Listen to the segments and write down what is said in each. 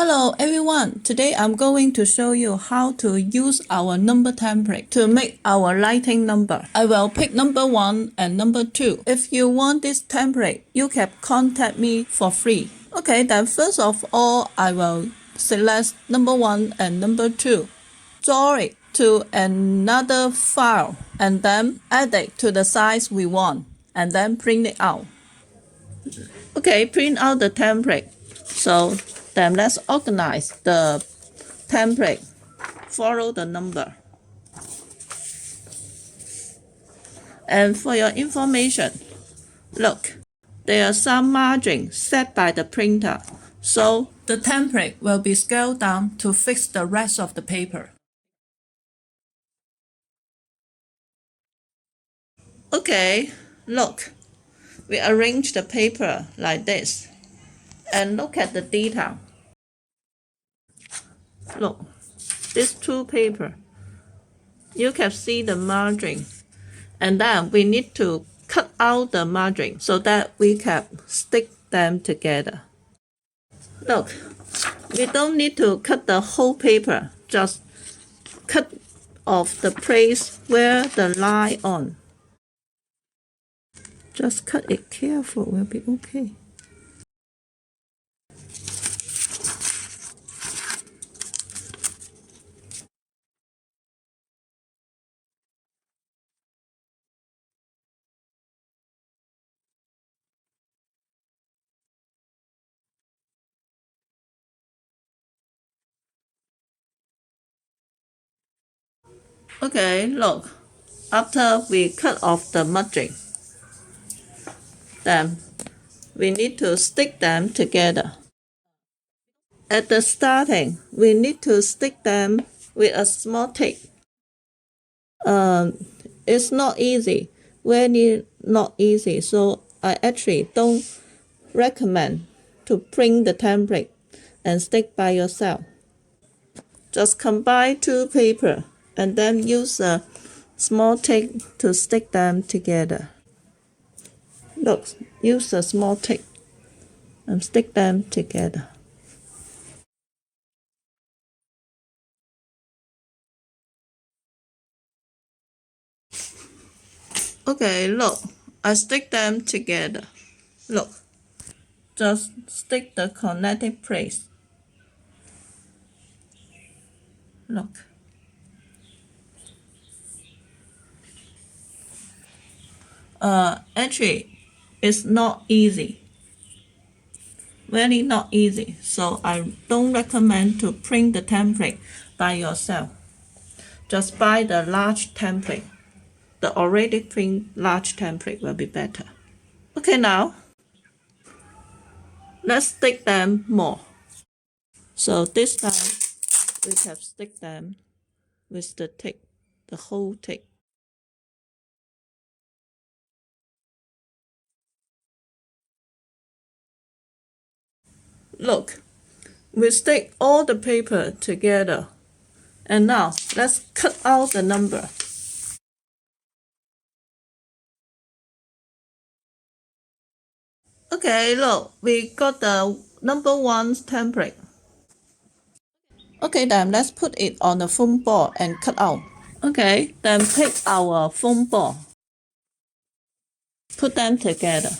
Hello everyone, today I'm going to show you how to use our number template to make our lighting number. I will pick number 1 and number 2. If you want this template, you can contact me for free. Okay, then first of all, I will select number 1 and number 2. Draw it to another file and then add it to the size we want and then print it out. Okay, print out the template. So then let's organize the template. Follow the number. And for your information, look, there are some margins set by the printer. So the template will be scaled down to fix the rest of the paper. Okay, look, we arrange the paper like this. And look at the detail. Look, these two paper. You can see the margin. And then we need to cut out the margin so that we can stick them together. Look, we don't need to cut the whole paper, just cut off the place where the line on. Just cut it careful, will be okay. Okay, look, after we cut off the margin, then we need to stick them together. At the starting, we need to stick them with a small tape. It's not easy, very not easy, so I actually don't recommend to print the template and stick by yourself. Just combine two paper and then use a small tape to stick them together. Look, use a small tape and stick them together. Okay, look, I stick them together. Look, just stick the connecting place. Look. Actually, it's not easy. Very not easy. So I don't recommend to print the template by yourself. Just buy the large template. The already print large template will be better. Okay, now let's stick them more. So this time we have stick them with the tape, the whole tape. Look, we stick all the paper together. And now let's cut out the number. Okay, look, we got the number 1 template. Okay, then let's put it on the foam board and cut out. Okay, then pick our foam board. Put them together.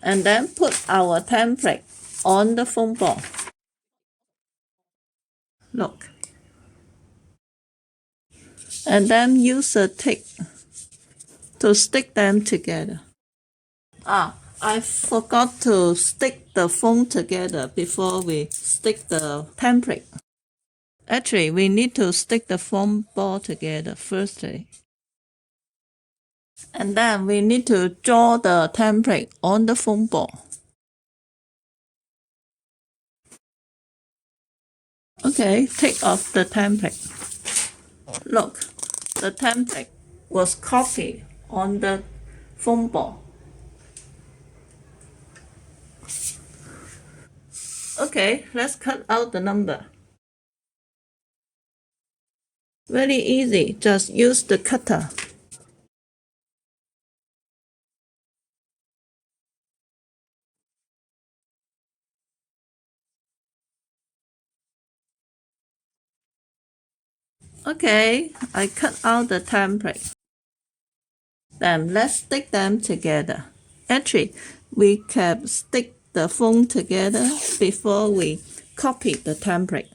And then put our template on the foam board. Look. And then use a tape to stick them together. I forgot to stick the foam together before we stick the template. Actually, we need to stick the foam ball together firstly. And then we need to draw the template on the foam ball. Okay, take off the template. Look, the template was copied on the foam ball. Okay, let's cut out the number. Very easy, just use the cutter. Okay, I cut out the template. Then let's stick them together. Actually, we can stick the phone together before we copy the template.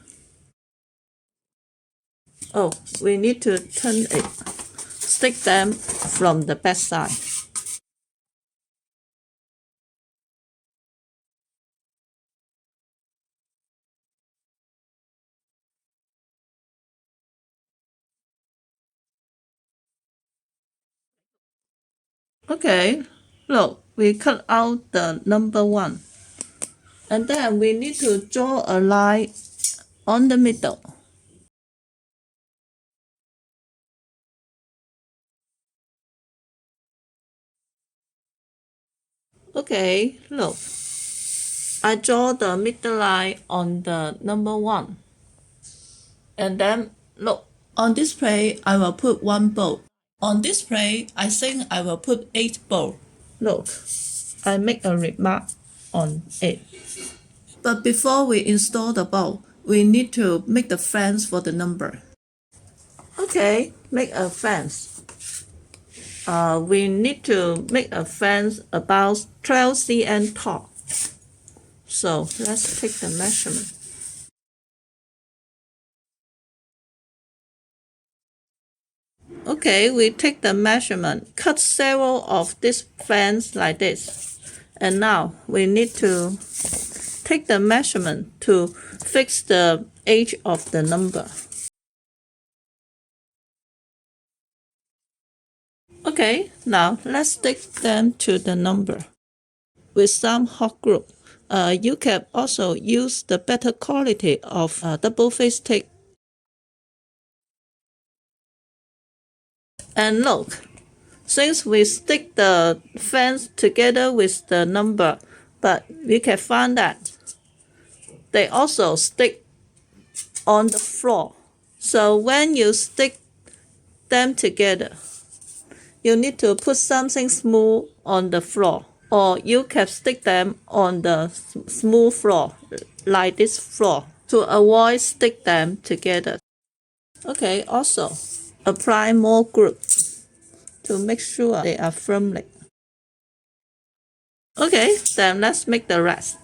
Oh, we need to turn it. Stick them from the back side. Okay, look, we cut out the number 1. And then we need to draw a line on the middle. Okay, look. I draw the middle line on the number 1. And then, look, on display, I will put 1 bolt. On display, I think I will put 8 bolt. Look, I make a remark on it. But before we install the bolt, we need to make the fence for the number. Okay, make a fence. We need to make a fence about 12 cm tall. So let's take the measurement. Okay, we take the measurement, cut several of this fence like this. And now we need to take the measurement to fix the edge of the number. Okay, now let's stick them to the number with some hot glue. You can also use the better quality of double face tape. And look, since we stick the fence together with the number, but we can find that they also stick on the floor. So when you stick them together, you need to put something smooth on the floor, or you can stick them on the smooth floor, like this floor, to avoid stick them together. Okay, also apply more glue to make sure they are firmly. Okay, then let's make the rest.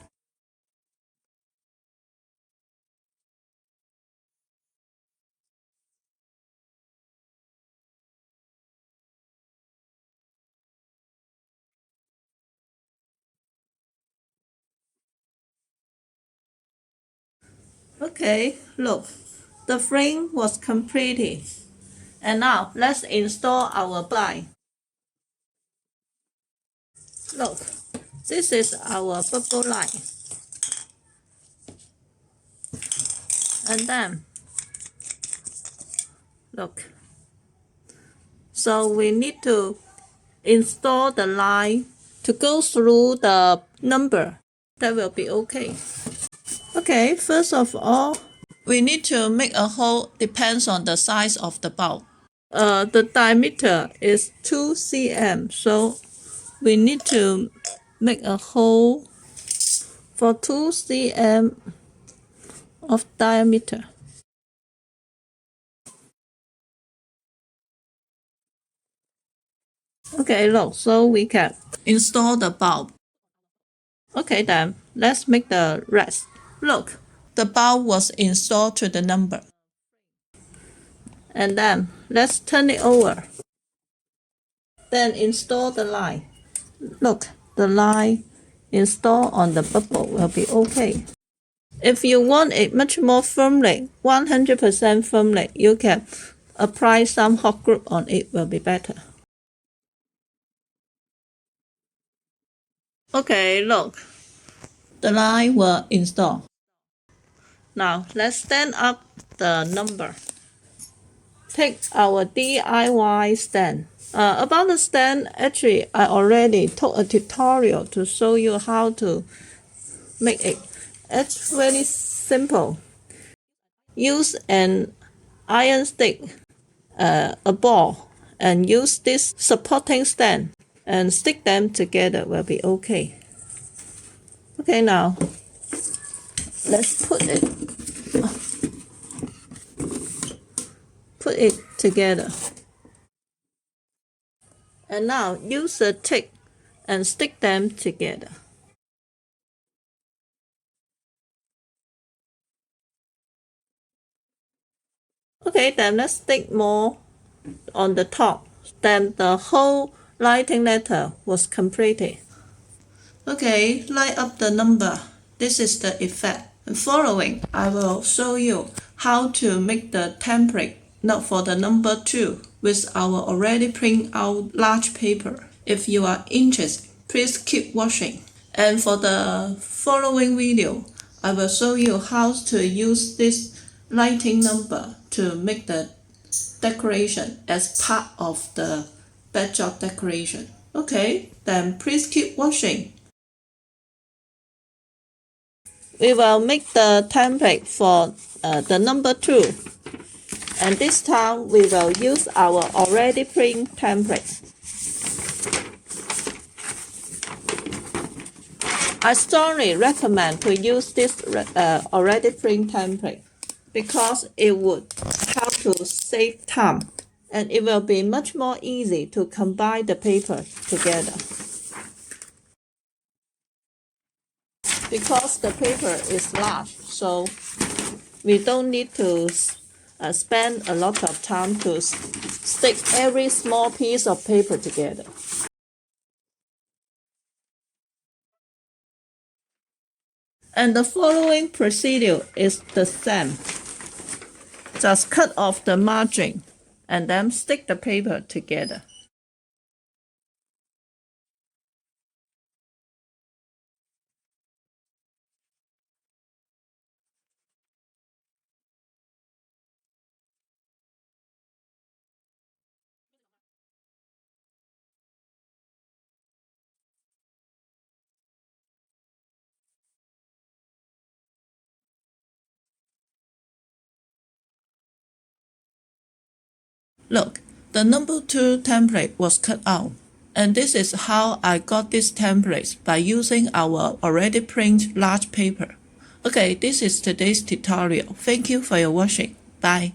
Okay, look, the frame was completed. And now let's install our blind. Look, this is our bubble light. And then, look. So we need to install the line to go through the number. That will be okay. Okay, first of all, we need to make a hole depends on the size of the bulb. The diameter is 2 cm, so we need to make a hole for 2 cm of diameter. Okay, look, so we can install the bulb. Okay, then let's make the rest. Look, the bulb was installed to the number. And then let's turn it over. Then install the line. Look, the line installed on the bubble will be okay. If you want it much more firmly, 100% firmly, you can apply some hot glue on it will be better. Okay, look, the line will install. Now let's stand up the number. Take our DIY stand. About the stand, actually, I already took a tutorial to show you how to make it. It's very simple. Use an iron stick, a ball, and use this supporting stand and stick them together will be okay. Okay, now let's put it together. And now use a tape and stick them together. Okay, then let's stick more on the top. Then the whole lighting letter was completed. Okay, light up the number. This is the effect. Following, I will show you how to make the template not for the number 2 with our already print out large paper. If you are interested, please keep watching. And for the following video, I will show you how to use this lighting number to make the decoration as part of the backdrop decoration. Okay, then please keep watching. We will make the template for the number 2. And this time we will use our already print template. I strongly recommend to use this already print template because it would help to save time and it will be much more easy to combine the paper together. Because the paper is large, so we don't need to spend a lot of time to stick every small piece of paper together. And the following procedure is the same. Just cut off the margin and then stick the paper together. Look, the number 2 template was cut out. And this is how I got this template by using our already print large paper. Okay, this is today's tutorial. Thank you for your watching. Bye.